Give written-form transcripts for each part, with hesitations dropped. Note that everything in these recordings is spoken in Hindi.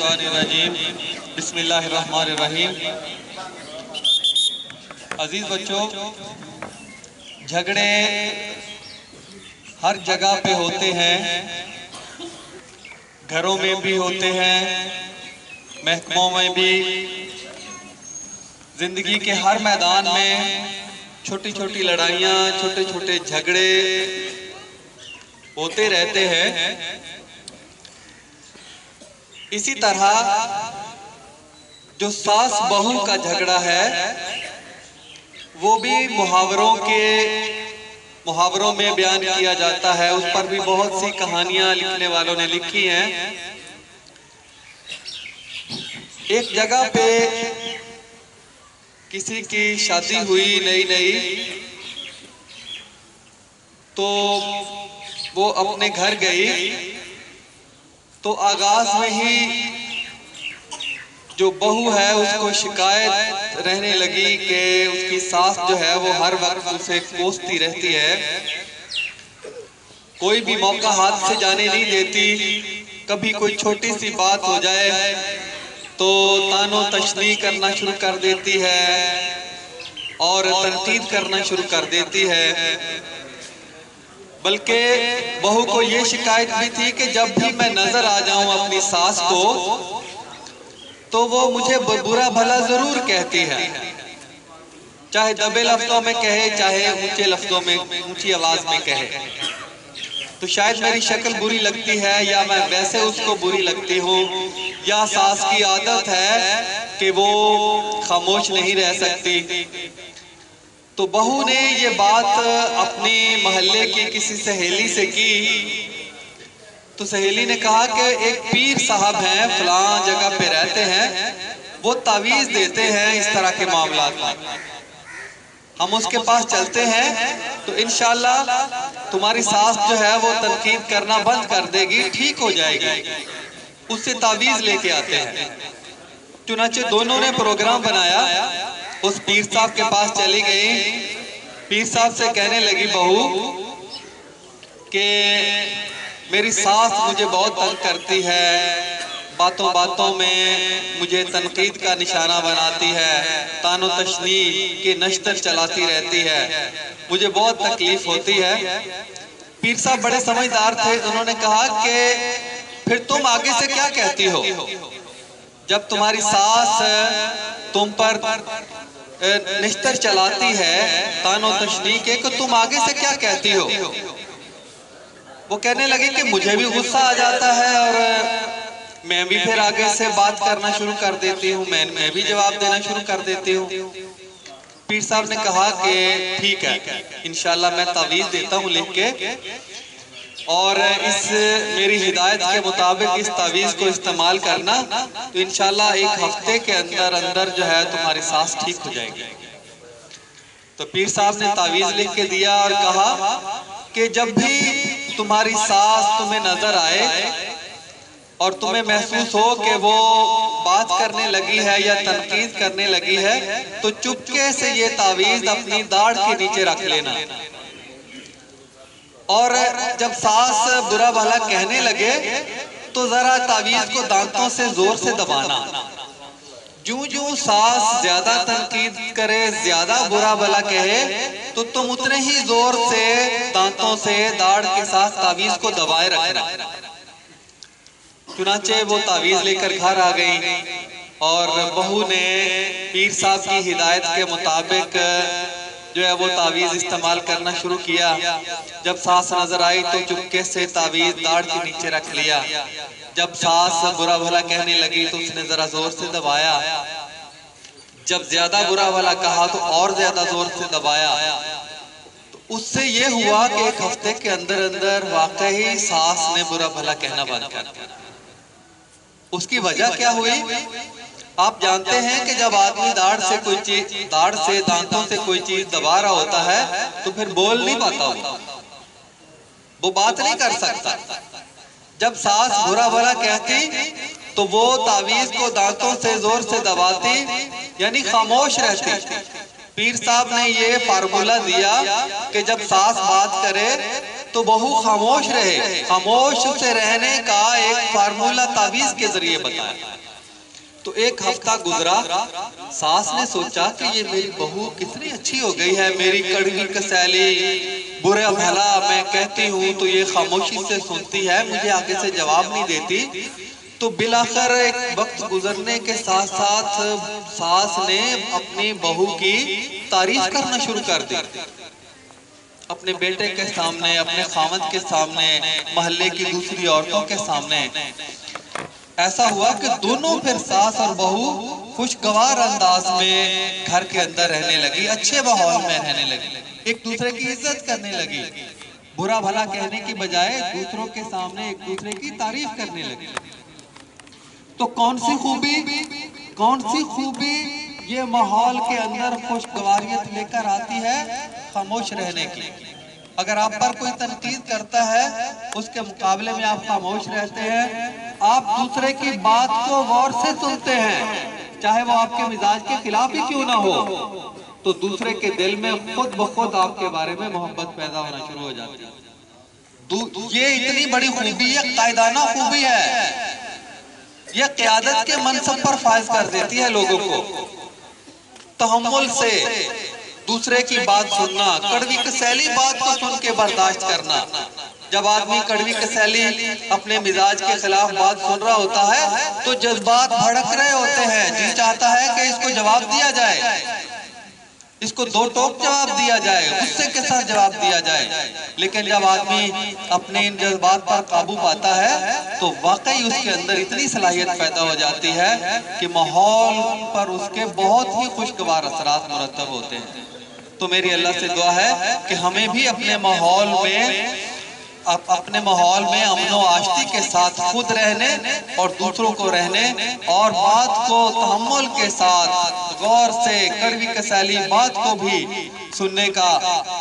मिनश्शैतानिर्रजीम बिस्मिल्लाहिर्रहमानिर्रहीम। अजीज बच्चों, झगड़े हर जगह पे होते हैं, घरों में भी होते हैं, महकमों में भी, जिंदगी के हर मैदान में छोटी छोटी लड़ाइयाँ, छोटे छोटे झगड़े होते रहते हैं। इसी तरह जो सास बहू का झगड़ा है वो भी मुहावरों में बयान किया जाता है। उस पर भी बहुत सी कहानियां लिखने वालों ने लिखी हैं। एक जगह पे किसी की शादी हुई नई तो वो अपने घर गई तो आगाज में ही जो बहू है उसको शिकायत रहने लगी कि उसकी सास जो है वो हर वक्त उसे कोसती रहती है, कोई भी मौका हाथ से जाने नहीं देती। कभी कोई छोटी सी बात हो जाए तो तानो तशनी करना शुरू कर देती है और तनकीद करना शुरू कर देती है। बल्कि बहू को ये शिकायत भी थी कि जब भी मैं नजर आ जाऊं अपनी सास को तो वो मुझे बुरा भला जरूर कहती है, चाहे दबे लफ्जों में कहे चाहे ऊंचे लफ्जों में ऊंची आवाज में कहे। तो शायद मेरी शक्ल बुरी लगती है या मैं वैसे उसको बुरी लगती हूँ, या सास की आदत है कि वो खामोश नहीं रह सकती। तो बहू ने ये बात अपने मोहल्ले की किसी सहेली से की तो सहेली ने कहा कि एक पीर साहब हैं, फलां जगह पे रहते हैं, वो तावीज देते हैं इस तरह के मामलात में, हम उसके पास चलते हैं तो इंशाअल्लाह तुम्हारी सास जो है वो तनकीद करना बंद कर देगी, ठीक हो जाएगी। उससे तावीज लेके आते हैं। चुनाचे दोनों ने प्रोग्राम बनाया, उस पीर साहब के पास चली गई। पीर साहब से कहने लगी बहू कि मेरी सास मुझे बहुत तंग करती है, बातों बातों में मुझे तनकीद का निशाना बनाती है, तानो तशनी के नश्तर चलाती रहती है, मुझे बहुत तकलीफ होती है। पीर साहब बड़े समझदार थे, उन्होंने कहा कि फिर तुम आगे से क्या कहती हो? जब तुम्हारी सास तुम पर निश्तर चलाती है तानो तशनी के, तो तुम आगे से क्या कहती हो? वो कहने लगे कि मुझे भी गुस्सा आ जाता है और मैं भी फिर आगे से बात करना शुरू कर देती हूँ, मैं भी जवाब देना शुरू कर देती हूँ। पीर साहब ने कहा कि ठीक है, इंशाल्लाह मैं तावीज देता हूँ लिख के, और इस मेरी हिदायत के मुताबिक इस तावीज को इस्तेमाल करना, तो इंशाल्लाह एक हफ्ते के अंदर अंदर जो है तुम्हारी सास ठीक हो जाएगी। तो पीर साहब ने तावीज लिख के दिया और कहा कि जब भी तुम्हारी सास तुम्हें नजर आए और तुम्हें महसूस हो कि वो बात करने लगी है या तनकीद करने लगी है, तो चुपके से ये तावीज अपनी दाढ़ के नीचे रख लेना, और जब सास बुरा भला कहने लगे तो जरा तावीज को दांतों से जोर से दबाना। जूं जूं सास ज्यादा तनकीद करे, ज्यादा बुरा भला कहे, तो तुम उतने ही जोर से दांतों से दाढ़ के साथ तावीज को दबाए रखना। चुनाचे वो तावीज लेकर घर आ गई और बहू ने पीर साहब की हिदायत के मुताबिक जो है वो तावीज इस्तेमाल करना शुरू किया। जब सास नजर आई तो चुपके से तावीज दाढ़ के नीचे रख लिया। जब सास बुरा भला कहने लगी तो उसने जरा जोर से दबाया। जब ज्यादा बुरा भला कहा तो और ज्यादा जोर से दबाया। तो उससे ये हुआ कि एक हफ्ते के अंदर अंदर वाकई सास ने बुरा भला कहना बंद कर दिया। उसकी वजह क्या हुई? आप जानते हैं कि जब आदमी दाढ़ से कोई चीज, दाढ़ से दांतों से कोई चीज दबा रहा होता है तो फिर बोल नहीं पाता, वो बात नहीं कर सकता। जब सास बुरा भला कहती तो वो तावीज को दांतों से जोर से दबाती, यानी खामोश रहती। पीर साहब ने ये फार्मूला दिया कि जब सास बात करे तो बहू खामोश रहे। खामोश से रहने का एक फार्मूला तावीज के जरिए बताया। तो एक हफ्ता गुजरा, सास ने सोचा कि ये मेरी बहू कितनी अच्छी हो गई है, मेरी कड़वी कसैली, बुरा भला मैं कहती हूँ तो ये खामोशी से सुनती है, मुझे आगे से जवाब नहीं देती। तो बिलाखिर एक वक्त गुजरने के साथ साथ सास ने अपनी बहू की तारीफ करना शुरू कर दी, अपने बेटे के सामने, अपने खामद के सामने, मोहल्ले की दूसरी औरतों के सामने। ऐसा हुआ कि दोनों फिर सास और बहू खुशगवार अंदाज में घर के अंदर रहने लगी, अच्छे माहौल में रहने लगी, एक दूसरे की इज्जत करने लगी, बुरा भला कहने की बजाय दूसरों के सामने एक दूसरे की तारीफ करने लगी। तो कौन सी खूबी ये माहौल के अंदर खुशगवारियत लेकर आती है? खामोश रहने की। अगर आप पर कोई तनकीद करता है, उसके मुकाबले में आप खामोश रहते हैं, आप दूसरे की बात को गौर से सुनते हैं, चाहे वो आपके मिजाज के खिलाफ ही क्यों ना हो, तो दूसरे के दिल में खुद ब खुद आपके बारे में मोहब्बत पैदा होना शुरू हो जाती है। ये इतनी बड़ी खूबी है, कायदाना खूबी है, यह क़यादत के मनसब पर फायज कर देती है लोगों को। तहम्मुल से दूसरे की बात सुनना, कड़वी कसैली बात को सुन के बर्दाश्त करना। जब आदमी कड़वी कसैली अपने मिजाज के खिलाफ बात सुन रहा होता है तो जज्बात भड़क रहे होते हैं, जी चाहता है कि इसको जवाब दिया जाए, इसको दो टोक जवाब दिया जाए, गुस्से के साथ जवाब दिया जाए। लेकिन जब आदमी अपने इन जज्बात पर काबू पाता है तो वाकई उसके अंदर इतनी सलाहियत पैदा हो जाती है कि माहौल पर उसके बहुत ही खुशगवार असरात मुरतब होते हैं। तो मेरी अल्लाह से दुआ है कि हमें भी अपने माहौल में अमनो आश्ती के साथ खुद रहने और दूसरों को रहने और बात को तहम्मुल के साथ गौर से कड़वी कसैली बात को भी सुनने का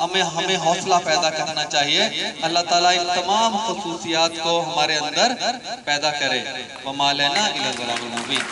हमें हौसला पैदा करना चाहिए। अल्लाह ताला इन तमाम खुसूसियात को हमारे अंदर पैदा करे। वमा लना इल्ला अल बलागुल मुबीन।